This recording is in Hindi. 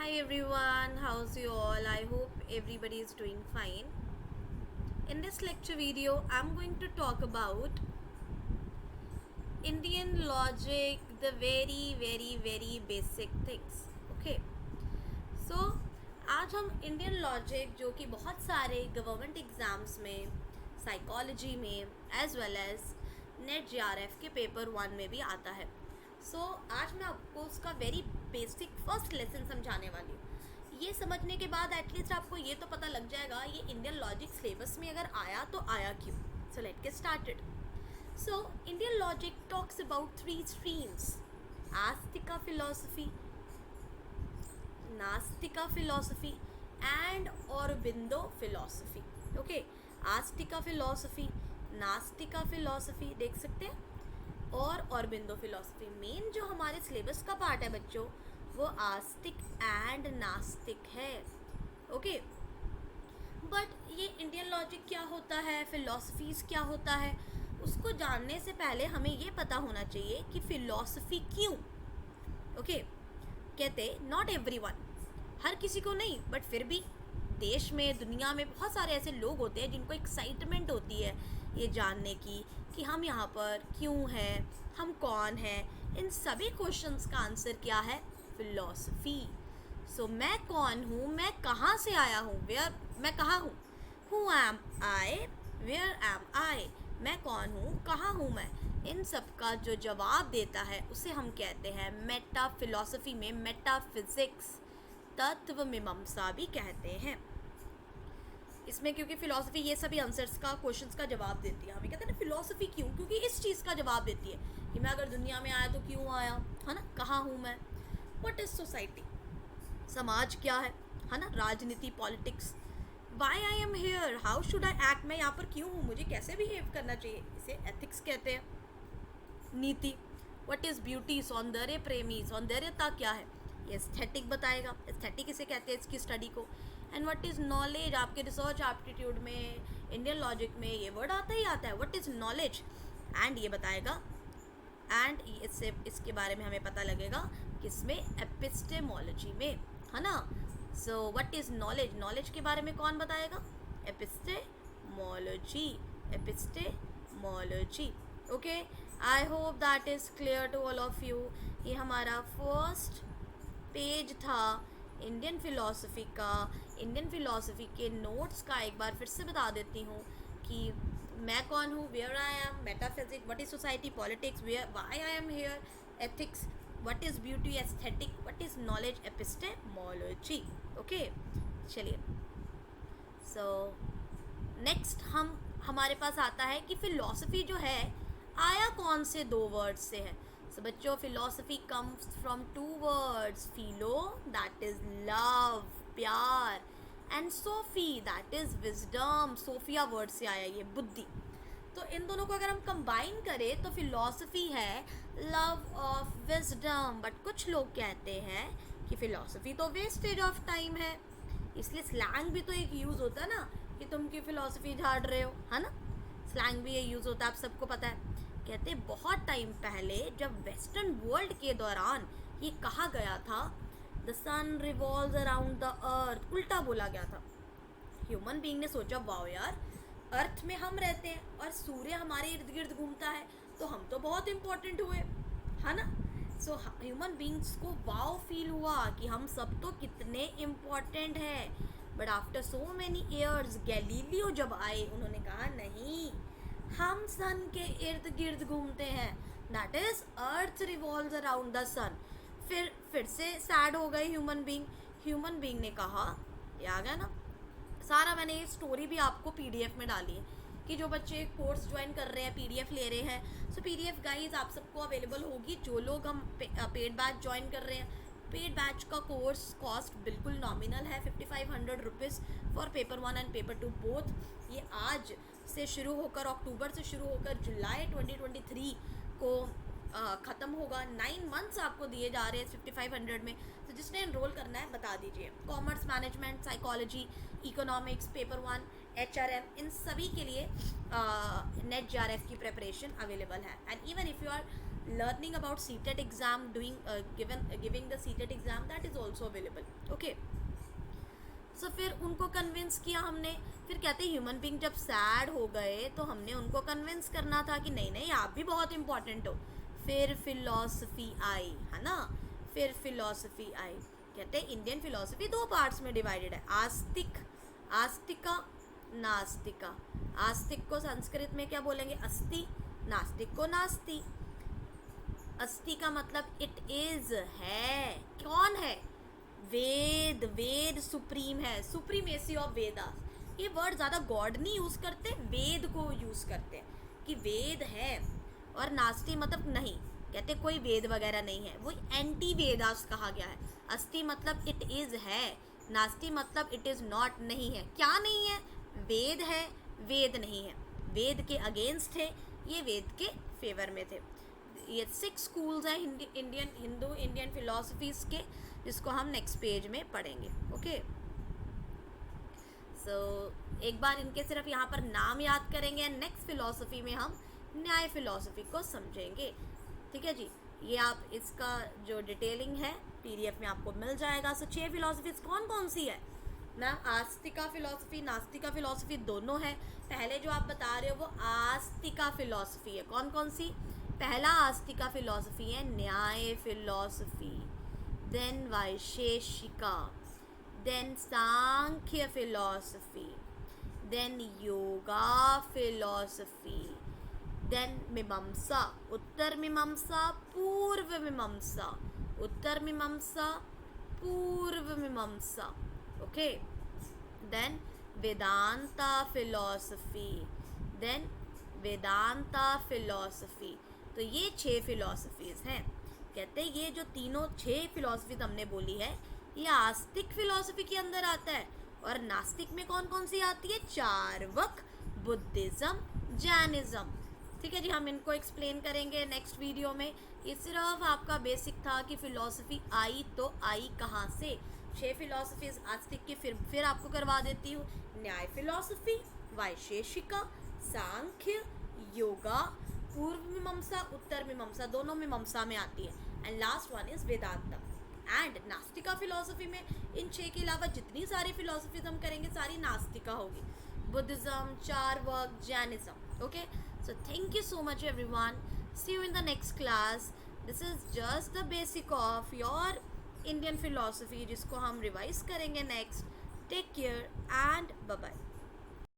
Hi everyone, how's you all? I hope everybody is doing fine. In this lecture video, I'm going to talk about Indian logic, the very basic things. Okay. So आज हम इंडियन लॉजिक जो कि बहुत सारे गवर्नमेंट एग्ज़ाम्स में साइकोलॉजी में as well as NET JRF के पेपर 1 में भी आता है. आज मैं आपको उसका वेरी बेसिक फर्स्ट लेसन समझाने वाली हूँ. ये समझने के बाद एटलीस्ट आपको ये तो पता लग जाएगा ये इंडियन लॉजिक सिलेबस में अगर आया तो आया क्यों. So let get started. So Indian logic talks about 3 streams: Astika philosophy, Nastika philosophy and Aurobindo philosophy. Okay, Astika philosophy, Nastika philosophy देख सकते हैं, और औरबिंदो फिलोसफी. मेन जो हमारे सिलेबस का पार्ट है बच्चों वो आस्तिक एंड नास्तिक है. ओके, बट ये इंडियन लॉजिक क्या होता है, फिलोसफीज क्या होता है, उसको जानने से पहले हमें ये पता होना चाहिए कि फिलोसफी क्यों. ओके, कहते नॉट एवरीवन, हर किसी को नहीं, बट फिर भी देश में दुनिया में बहुत सारे ऐसे लोग होते हैं जिनको एक्साइटमेंट होती है ये जानने की कि हम यहाँ पर क्यों हैं, हम कौन हैं. इन सभी क्वेश्चंस का आंसर क्या है? फिलॉसफी. सो मैं कौन हूँ, मैं कहाँ से आया हूँ, वेयर, मैं कहाँ हूँ, who am I, where am I, मैं कौन हूँ, कहाँ हूँ मैं, इन सब का जो जवाब देता है उसे हम कहते हैं मेटा फिलॉसफी में मेटाफिजिक्स, तत्व मीमांसा भी कहते हैं इसमें, क्योंकि फिलॉसफी ये सभी आंसर्स का, क्वेश्चंस का जवाब देती है. हमें कहते हैं ना फिलॉसफी क्यों, क्योंकि इस चीज़ का जवाब देती है कि मैं अगर दुनिया में आया तो क्यों आया, है ना, कहाँ हूँ मैं, व्हाट इज़ सोसाइटी, समाज क्या है ना, राजनीति, politics, why I am here, how should I act, मैं यहाँ पर क्यों हूँ, मुझे कैसे बिहेव करना चाहिए, इसे एथिक्स कहते हैं. नीति, व्हाट इज़ ब्यूटी, सौंदर्य प्रेमी, सौंदर्यता क्या है, ये एस्थेटिक बताएगा, एस्थेटिक इसे कहते हैं इसकी स्टडी को. एंड व्हाट इज़ नॉलेज, आपके रिसर्च एप्टीट्यूड में, इंडियन लॉजिक में ये वर्ड आता ही आता है, व्हाट इज़ नॉलेज, एंड ये बताएगा. एंड इससे इसके बारे में हमें पता लगेगा किसमें, एपिस्टेमोलॉजी में, है ना. So what is knowledge, knowledge के बारे में कौन बताएगा, epistemology, epistemology. Okay, I hope that is clear to all of you. ये हमारा फर्स्ट पेज था इंडियन फ़िलासफ़ी का. इंडियन फ़िलासफ़ी के नोट्स का एक बार फिर से बता देती हूँ कि मैं कौन हूँ, where I am, metaphysics, what is society, politics, where, why I am here, ethics, what is beauty, aesthetic, what is knowledge, epistemology. Okay, चलिए. सो नेक्स्ट हमारे पास आता है कि फ़िलासफ़ी जो है आया कौन से दो वर्ड्स से है. सो बच्चों, philosophy comes from 2 words, philo that is love, प्यार, and sophy that is wisdom, sophia word से आया ये, बुद्धि. तो इन दोनों को अगर हम कंबाइन करें तो फिलोसफी है लव ऑफ विजडम. बट कुछ लोग कहते हैं कि फिलोसफी तो वेस्टेज ऑफ टाइम है, इसलिए स्लैंग भी तो एक यूज़ होता है ना कि तुम की फिलोसफी झाड़ रहे हो, है ना. स्लैंग भी ये यूज़ होता है, आप सबको पता है. कहते बहुत टाइम पहले जब वेस्टर्न वर्ल्ड के दौरान ये कहा गया था the sun revolves around the earth, उल्टा बोला गया था. ह्यूमन बीइंग ने सोचा वाओ यार, अर्थ में हम रहते हैं और सूर्य हमारे इर्द गिर्द घूमता है तो हम तो बहुत इम्पोर्टेंट हुए, है ना. सो ह्यूमन बीइंग्स को वाओ फील हुआ कि हम सब तो कितने इम्पोर्टेंट हैं. But after so many years Galileo जब आए, उन्होंने कहा नहीं, हम सन के इर्द गिर्द घूमते हैं, that is earth revolves around the sun. फिर से सैड हो गए ह्यूमन बीइंग ने कहा, ये आ गया ना सारा, मैंने ये स्टोरी भी आपको पीडीएफ में डाली है कि जो बच्चे कोर्स ज्वाइन कर रहे हैं, पीडीएफ ले रहे हैं. सो पीडीएफ गाइज आप सबको अवेलेबल होगी, जो लोग हम पेड बैच ज्वाइन कर रहे हैं. पेड बैच का कोर्स कॉस्ट बिल्कुल नॉमिनल है, 5500 rupees for paper 1 and paper 2 both. ये आज से शुरू होकर, अक्टूबर से शुरू होकर जुलाई 2023 को ख़त्म होगा. 9 मंथ्स आपको दिए जा रहे हैं 5500 में. तो जिसने एनरोल करना है बता दीजिए. Commerce, management, psychology, economics, paper 1, HRM, इन सभी के लिए नेट JRF की प्रिपरेशन अवेलेबल है. And even if you are learning about CTET exam, doing giving the CTET exam, that is also available. Okay. सो फिर उनको कन्विंस किया हमने. फिर कहते ह्यूमन बीइंग जब सैड हो गए तो हमने उनको कन्विंस करना था कि नहीं नहीं आप भी बहुत इंपॉर्टेंट हो. फिर फिलॉसफी आई, है ना. फिर फिलॉसफी आई. कहते हैं इंडियन फिलॉसफी दो पार्ट्स में डिवाइडेड है, आस्तिक, आस्तिका, नास्तिका. आस्तिक को संस्कृत में क्या बोलेंगे, अस्ति. नास्तिक को नास्ति. अस्ति का मतलब इट इज, है. कौन है, वेद. वेद सुप्रीम है, सुप्रीमेसी ऑफ वेदास. ये वर्ड ज़्यादा गॉड नहीं यूज़ करते, वेद को यूज़ करते हैं कि वेद है. और नास्ति मतलब नहीं, कहते कोई वेद वगैरह नहीं है, वो एंटी वेदास कहा गया है. अस्ति मतलब इट इज़ है, नास्ति मतलब इट इज़ नॉट, नहीं है. क्या नहीं है, वेद है, वेद नहीं है. वेद के अगेंस्ट थे, ये वेद के फेवर में थे. ये 6 स्कूल्स हैं हिंदू इंडियन फिलॉसफीज़ के, जिसको हम नेक्स्ट पेज में पढ़ेंगे. ओके. सो एक बार इनके सिर्फ यहाँ पर नाम याद करेंगे. नेक्स्ट फिलॉसफी में हम न्याय फिलॉसफी को समझेंगे. ठीक है जी. ये आप इसका जो डिटेलिंग है PDF में आपको मिल जाएगा. सो 6 फिलॉसफीज कौन कौन सी है मैम? आस्तिका फिलॉसफी, नास्तिका फिलॉसफी दोनों है. पहले जो आप बता रहे हो वो आस्तिका फिलॉसफी है. कौन कौन सी? पहला आस्तिका फिलॉसफी है Nyaya philosophy, then Vaisheshika, then Samkhya philosophy, then Yoga philosophy, then Mimamsa, Uttara Mimamsa, Purva Mimamsa, Uttara Mimamsa, Purva Mimamsa. Okay. Then Vedanta philosophy, then Vedanta philosophy. तो ये 6 फिलॉसफीज़ हैं. कहते हैं ये जो तीनों 6 फिलॉसफीज हमने बोली है ये आस्तिक फिलॉसफी के अंदर आता है. और नास्तिक में कौन कौन सी आती है? चार्वक, बुद्धिज़्म, जैनिज़्म. ठीक है जी. हम इनको एक्सप्लेन करेंगे नेक्स्ट वीडियो में. ये सिर्फ आपका बेसिक था कि फिलॉसफी आई तो आई कहाँ से. 6 फिलॉसफीज आस्तिक की फिर आपको करवा देती हूँ. न्याय फिलॉसफी, वैशेषिका, सांख्य, योगा, पूर्व मीमांसा, उत्तर मीमांसा, दोनों मीमांसा में आती है. And last one is Vedanta. And Nastika philosophy में इन 6 के अलावा जितनी सारी फिलॉसफीज हम करेंगे सारी नास्तिका होगी. Buddhism, Charvaka, Jainism. Okay. So thank you so much everyone. See you in the next class. This is just the basic of your Indian philosophy जिसको हम रिवाइज करेंगे next. Take care and bye bye.